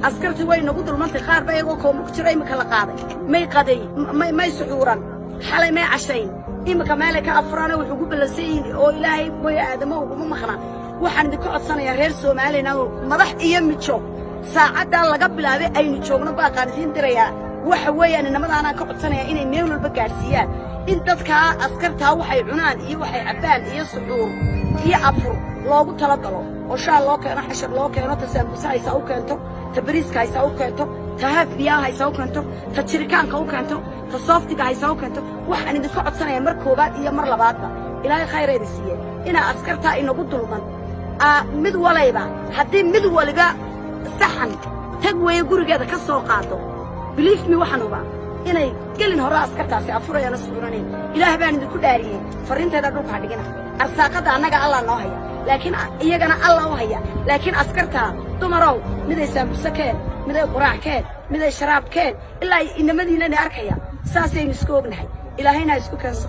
askarti way nagu dulmantay qaar ba iyagoo koomo ku jira imika la qaaday may qaday may suxuuran xalay may cashayn imika meelay ka afrana wuxuu ugu balansayin oo ilaahay way aadamo ugu maqna waxaan idin ka codsanayaa reer Soomaaliyeed oo madax iyo mijo saacada laga bilaabay aynu joogno baaqaan idin dirayaa waxa weeyaan inamadaana ka codsanaya inay meel walba gaarsiiyaan in dadka askarta waxay cunaan iyo waxay cabaan iyo suxuur iyo afur loogu tala galo oo shaa loo keeno xashar loo keeno tasaambusa ay soo keento tabriiska ay soo keento tahaf biyaha ay soo keento tajirikaanka u keento tasaftiga ay soo keento waxaan idin ka codsanayaa mar koobaad iyo mar labaadba ilaahay khayreed siiye ina askarta inagu dulman mid walayba hadii mid waliba saxan tag way gurigeeda ka soo qaado believe me waxaan uba inay gelin hore askartaasi afurayana suuraneen ilaahay baan idin ku dhaariyay fariinteeda dhulka dhigana arsaaqada anaga Allah noo haya laakiin iyagana Allah u haya laakiin askarta dumarow mid ay saambusakeen mid ay quraackeen mid ay sharaabkeen ilaa inamadiina arkaya saasay isku ognahay ilaahayna isku keenso